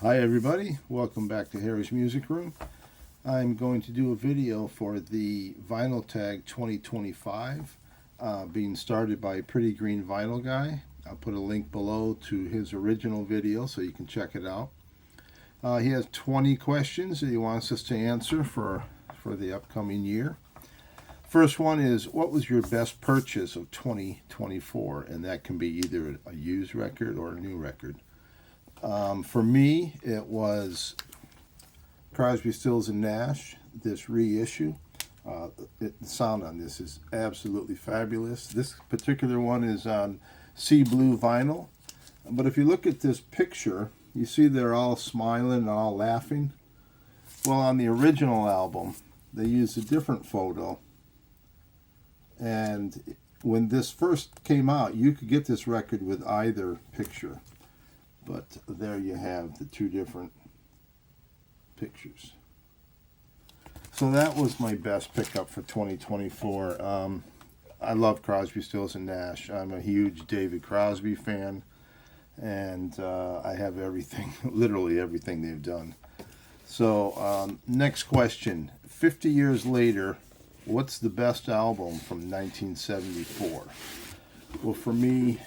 Hi everybody, welcome back to Harry's Music Room. I'm going to do a video for the Vinyl Tag 2025 being started by PRETTYGREENVINYLGUY. I'll put a link below to his original video so you can check it out. He has 20 questions that he wants us to answer for the upcoming year. First one is, what was your best purchase of 2024? And that can be either a used record or a new record. For me, it was Crosby, Stills and Nash, this reissue. The sound on this is absolutely fabulous. This particular one is on sea blue vinyl. But if you look at this picture, you see they're all smiling and all laughing. Well, on the original album, they used a different photo. And when this first came out, you could get this record with either picture. But there you have the two different pictures. So that was my best pickup for 2024. I love Crosby, Stills and Nash. I'm a huge David Crosby fan, and I have everything, literally everything they've done. So next question. 50 years later, what's the best album from 1974? Well, for me,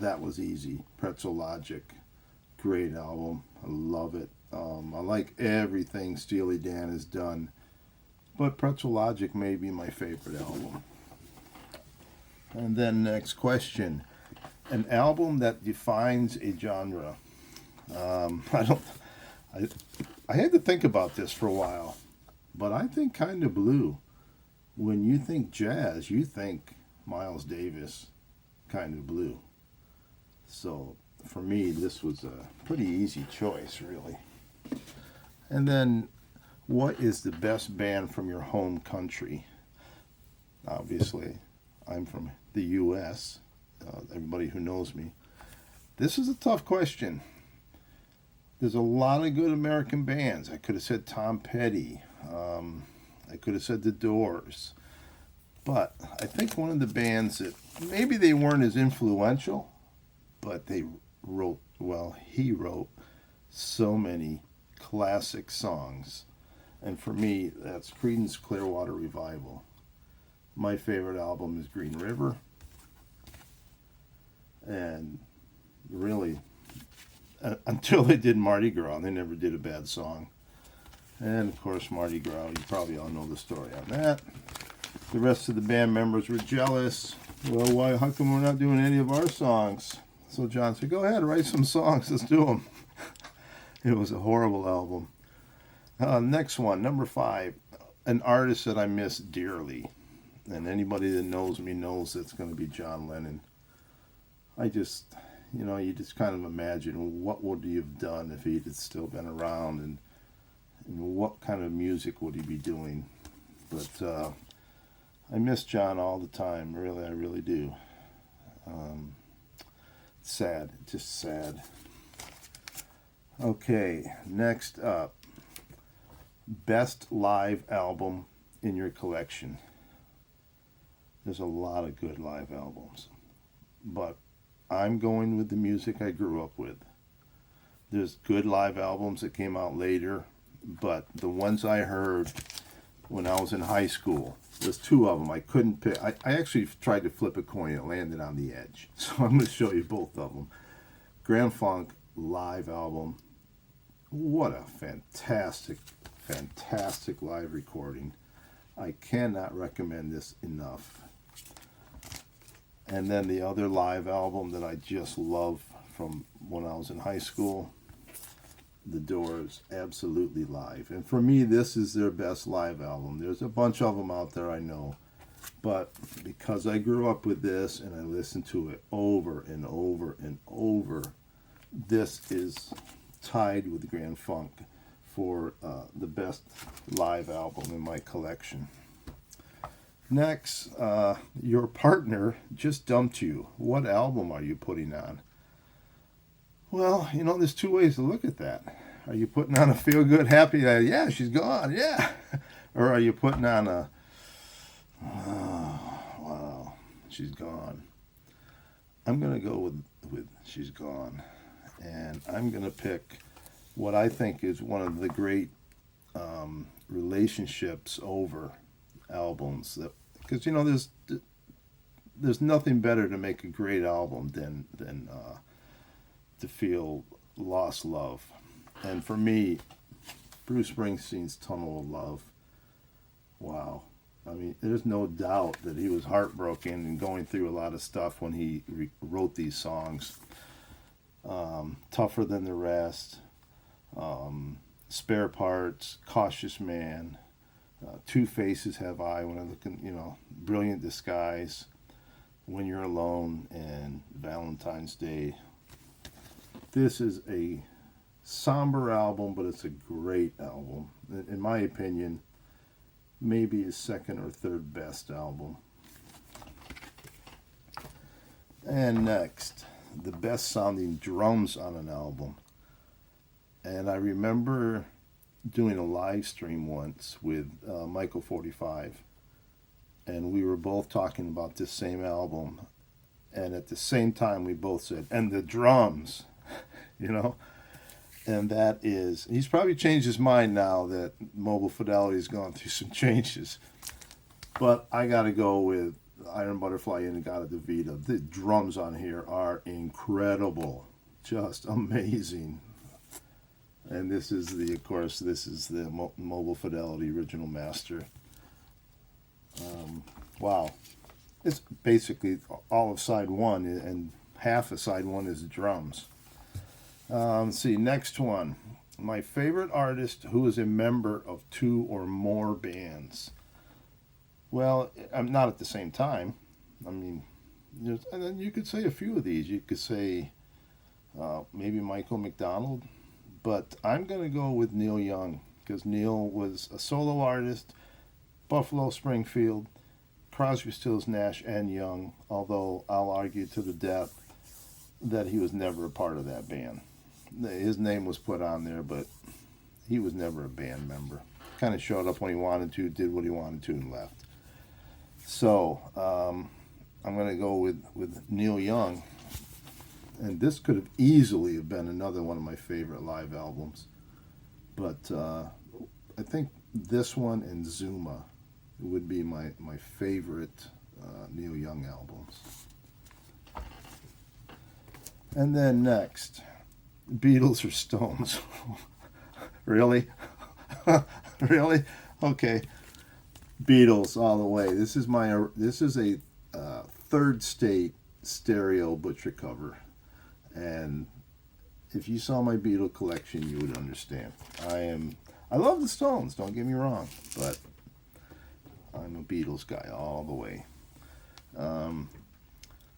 that was easy. Pretzel Logic, great album. I love it. I like everything Steely Dan has done, but Pretzel Logic may be my favorite album. And then next question, an album that defines a genre. I had to think about this for a while, but I think kind of blue. When you think jazz, you think Miles Davis, Kind of Blue. So for me, this was a pretty easy choice, really. And then, what is the best band from your home country? Obviously, I'm from the U.S. Everybody who knows me. This is a tough question. There's a lot of good American bands. I could have said Tom Petty. I could have said The Doors. But I think one of the bands that maybe they weren't as influential, but they wrote, well, he wrote so many classic songs. And for me, that's Creedence Clearwater Revival. My favorite album is Green River. And really, until they did Mardi Gras, they never did a bad song. And of course, Mardi Gras, you probably all know the story on that. The rest of the band members were jealous. Well, why? How come we're not doing any of our songs? So John said, go ahead, write some songs. Let's do them. It was a horrible album. Next one, number 5. An artist that I miss dearly. And anybody that knows me knows it's going to be John Lennon. You just kind of imagine what would he have done if he had still been around, and what kind of music would he be doing. But I miss John all the time. Really, I really do. Sad, just sad. Okay, next up. Best live album in your collection. There's a lot of good live albums, but I'm going with the music I grew up with. There's good live albums that came out later, but the ones I heard when I was in high school, there's 2 of them. I couldn't pick. I actually tried to flip a coin. It landed on the edge. So I'm going to show you both of them. Grand Funk live album. What a fantastic, fantastic live recording. I cannot recommend this enough. And then the other live album that I just love from when I was in high school, The Doors, Absolutely Live. And for me, this is their best live album. There's a bunch of them out there, I know. But because I grew up with this and I listened to it over and over and over, this is tied with Grand Funk for the best live album in my collection. Next, your partner just dumped you. What album are you putting on? Well, there's 2 ways to look at that. Are you putting on a feel-good, happy, yeah, she's gone, yeah? Or are you putting on a, oh, wow, she's gone? I'm going to go with She's Gone. And I'm going to pick what I think is one of the great relationships over albums. That, because you know, there's nothing better to make a great album than to feel lost love. And for me, Bruce Springsteen's Tunnel of Love. Wow. I mean, there's no doubt that he was heartbroken and going through a lot of stuff when he wrote these songs. Tougher Than the Rest, Spare Parts, Cautious Man, Two Faces Have I, when I look in, you know, Brilliant Disguise, When You're Alone, and Valentine's Day. This is a somber album, but it's a great album. In my opinion, maybe his second or third best album. And next, the best sounding drums on an album. And I remember doing a live stream once with Michael 45, and we were both talking about this same album, and at the same time we both said, and the drums, you know. And that is, he's probably changed his mind now that Mobile Fidelity has gone through some changes. But I got to go with Iron Butterfly In-A-Gadda-Da-Vida. The drums on here are incredible. Just amazing. And this is the, of course, this is the Mobile Fidelity original master. Wow. It's basically all of side one, and half of side one is the drums. Let's see, next one. My favorite artist who is a member of two or more bands. Well, I'm not at the same time. I mean, and then you could say a few of these. You could say maybe Michael McDonald, but I'm going to go with Neil Young, because Neil was a solo artist, Buffalo Springfield, Crosby, Stills, Nash, and Young, although I'll argue to the death that he was never a part of that band. His name was put on there, but he was never a band member. Kind of showed up when he wanted to, did what he wanted to, and left. So I'm going to go with Neil Young. And this could have easily have been another one of my favorite live albums. But I think this one and Zuma would be my favorite Neil Young albums. And then next, Beatles or Stones? Really? Really? Okay. Beatles all the way. This is a third state stereo butcher cover, and if you saw my Beatle collection, you would understand. I love the Stones. Don't get me wrong, but I'm a Beatles guy all the way.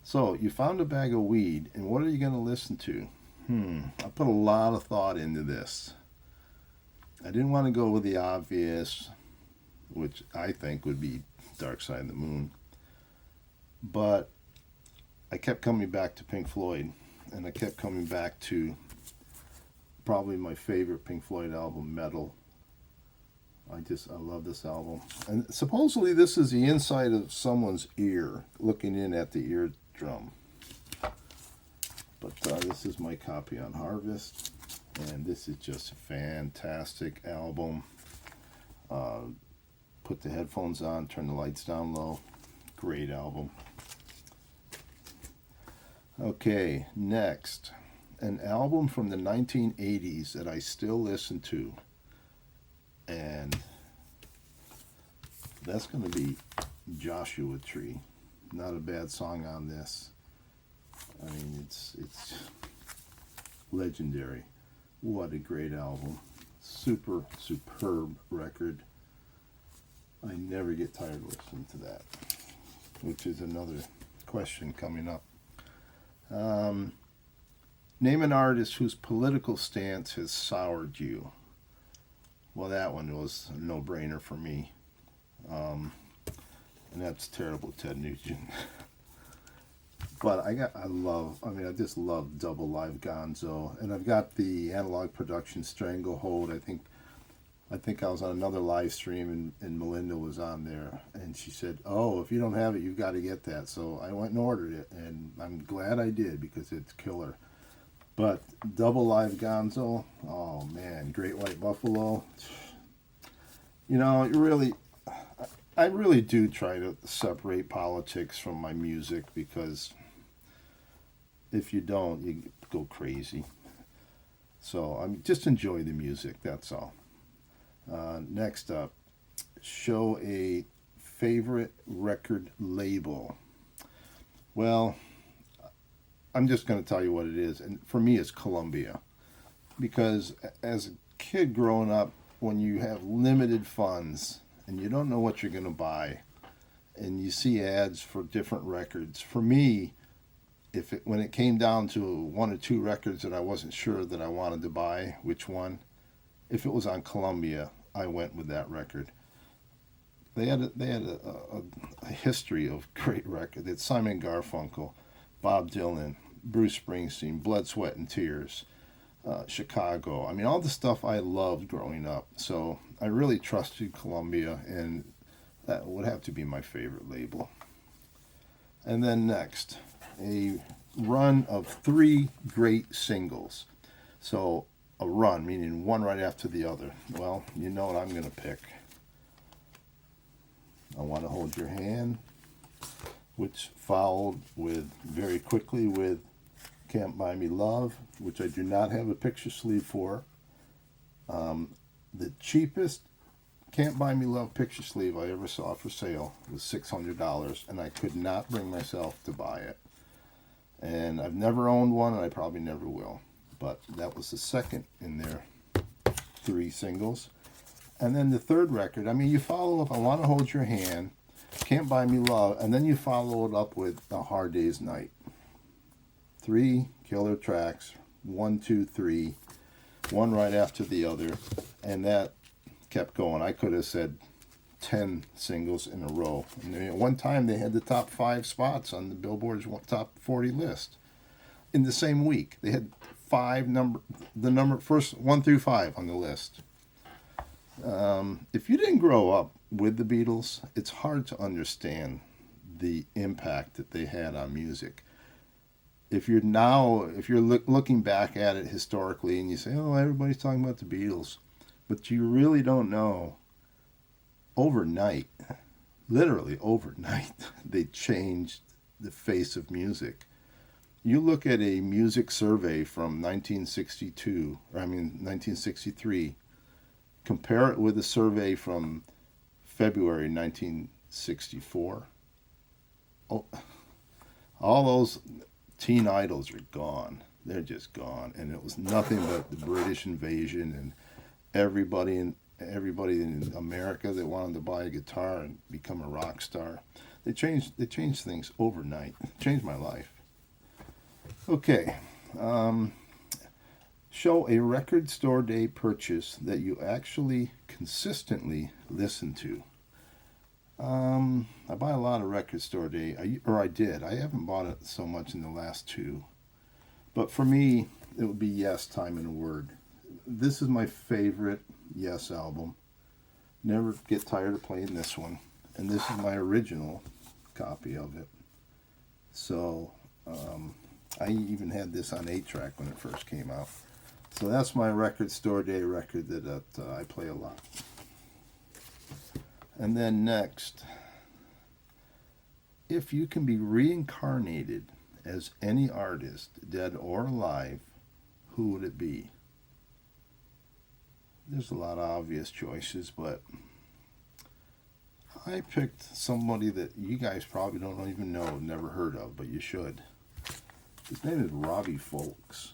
So you found a bag of weed, and what are you going to listen to? I put a lot of thought into this. I didn't want to go with the obvious, which I think would be Dark Side of the Moon. But I kept coming back to Pink Floyd, and I kept coming back to probably my favorite Pink Floyd album, Metal. I love this album. And supposedly this is the inside of someone's ear, looking in at the eardrum. But this is my copy on Harvest, and this is just a fantastic album. Put the headphones on, turn the lights down low. Great album. Okay, next. An album from the 1980s that I still listen to. And that's going to be Joshua Tree. Not a bad song on this. I mean, it's legendary. What a great album. Superb record. I never get tired of listening to that, which is another question coming up. Name an artist whose political stance has soured you. Well, that one was a no-brainer for me. And that's Terrible Ted Nugent. But I just love Double Live Gonzo. And I've got the Analog Production Stranglehold. I think I was on another live stream, and Melinda was on there, and she said, "Oh, if you don't have it, you've got to get that." So I went and ordered it, and I'm glad I did, because it's killer. But Double Live Gonzo, oh man, Great White Buffalo. You know, I really do try to separate politics from my music, because if you don't, you go crazy. So just enjoy the music, that's all. Next up, show a favorite record label. Well, I'm just going to tell you what it is. And for me, it's Columbia. Because as a kid growing up, when you have limited funds and you don't know what you're going to buy, and you see ads for different records, for me, when it came down to one or two records that I wasn't sure that I wanted to buy, which one, if it was on Columbia, I went with that record. They had a history of great records. It's Simon Garfunkel, Bob Dylan, Bruce Springsteen, Blood, Sweat, and Tears, Chicago. I mean, all the stuff I loved growing up. So I really trusted Columbia, and that would have to be my favorite label. And then next, a run of 3 great singles. So a run, meaning one right after the other. Well, you know what I'm going to pick. I Want to Hold Your Hand, which followed very quickly with Can't Buy Me Love, which I do not have a picture sleeve for. The cheapest Can't Buy Me Love picture sleeve I ever saw for sale was $600, and I could not bring myself to buy it. And I've never owned one, and I probably never will. But that was the second in their 3 singles. And then the third record, I mean, you follow up I Want to Hold Your Hand, Can't Buy Me Love, and then you follow it up with A Hard Day's Night. 3 killer tracks, 1, 2, 3, one right after the other, and that kept going. I could have said 10 singles in a row. And at one time, they had the top 5 spots on the Billboard's top 40 list in the same week. They had first 1 through 5 on the list. If you didn't grow up with the Beatles, it's hard to understand the impact that they had on music. If you're looking back at it historically and you say, oh, everybody's talking about the Beatles, but you really don't know, overnight, literally overnight, they changed the face of music. You look at a music survey from 1963, compare it with a survey from February 1964. Oh, all those teen idols are gone. They're just gone. And it was nothing but the British invasion and everybody in America that wanted to buy a guitar and become a rock star. They changed things overnight. It changed my life. Okay. Show a record store day purchase that you actually consistently listen to. I buy a lot of record store day, I did. I haven't bought it so much in the last 2. But for me, it would be Yes, Time and a Word. This is my favorite Yes album. Never get tired of playing this one. And this is my original copy of it. So, I even had this on 8-track when it first came out. So that's my record store day record that I play a lot. And then next, if you can be reincarnated as any artist, dead or alive, who would it be? There's a lot of obvious choices, but I picked somebody that you guys probably don't even know, never heard of, but you should. His name is Robbie Fulks.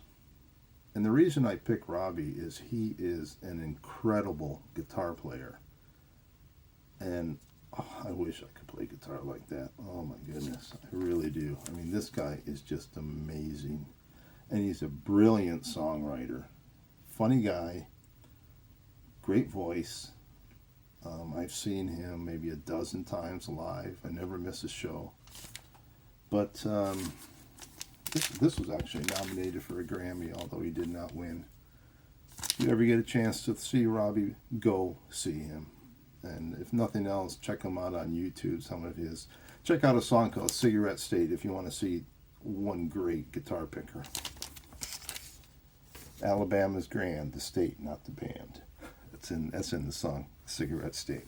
And the reason I pick Robbie is he is an incredible guitar player. And I wish I could play guitar like that. Oh my goodness, I really do. I mean, this guy is just amazing. And he's a brilliant songwriter. Funny guy. Great voice. I've seen him maybe a dozen times live. I never miss a show. But this was actually nominated for a Grammy, although he did not win. If you ever get a chance to see Robbie, go see him. And if nothing else, check him out on YouTube, some of his. Check out a song called Cigarette State if you want to see one great guitar picker. Alabama's grand, the state, not the band. That's in the song Cigarette State.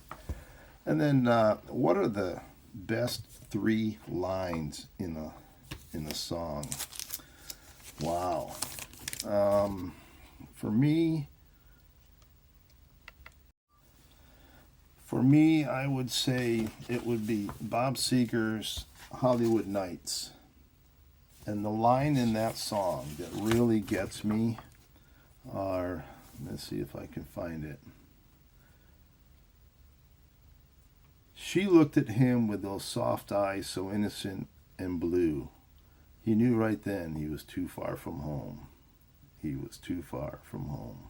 And then what are the best 3 lines in a song? Wow. For me, I would say it would be Bob Seger's Hollywood Nights. And the line in that song that really gets me are, let's see if I can find it. She looked at him with those soft eyes so innocent and blue. He knew right then he was too far from home. He was too far from home.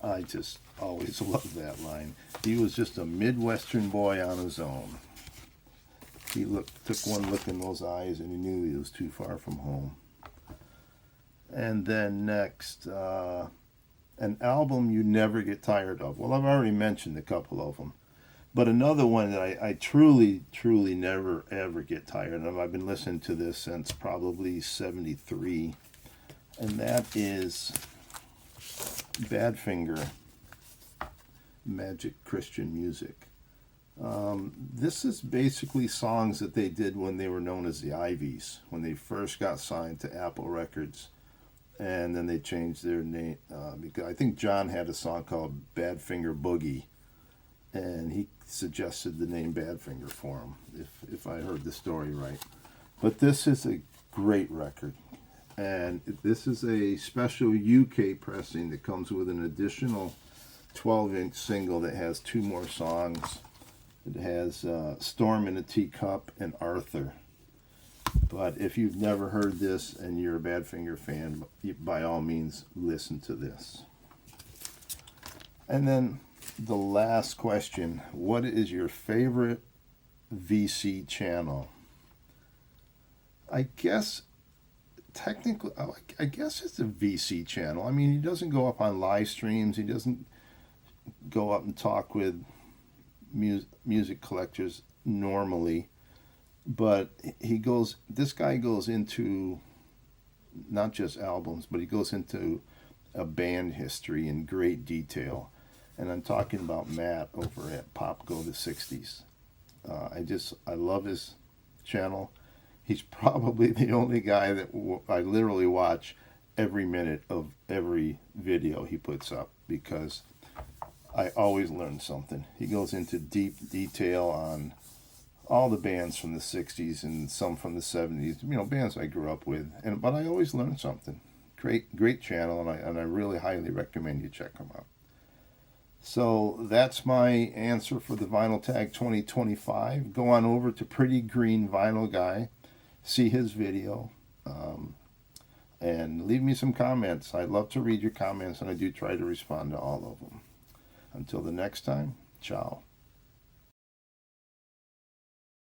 I just always loved that line. He was just a Midwestern boy on his own. He took one look in those eyes and he knew he was too far from home. And then next, an album you never get tired of. Well, I've already mentioned a couple of them. But another one that I truly, truly never, ever get tired of, I've been listening to this since probably 73, and that is Badfinger, Magic Christian Music. This is basically songs that they did when they were known as the Ivies, when they first got signed to Apple Records, and then they changed their name, because I think John had a song called Badfinger Boogie, and he suggested the name Badfinger for him, if I heard the story right. But this is a great record, and this is a special UK pressing that comes with an additional 12-inch single that has 2 more songs. It has Storm in a Teacup and Arthur. But if you've never heard this and you're a Badfinger fan, by all means listen to this. And then the last question, what is your favorite VC channel? I guess technically, I guess it's a VC channel. I mean, he doesn't go up on live streams. He doesn't go up and talk with music collectors normally, but this guy goes into not just albums, but he goes into a band history in great detail. And I'm talking about Matt over at Pop Go the 60s. I love his channel. He's probably the only guy that I literally watch every minute of every video he puts up, because I always learn something. He goes into deep detail on all the bands from the 60s and some from the 70s, bands I grew up with. But I always learn something. Great channel, and I really highly recommend you check him out. So that's my answer for the Vinyl Tag 2025. Go on over to Pretty Green Vinyl Guy, see his video, and leave me some comments. I love to read your comments, and I do try to respond to all of them. Until the next time, ciao.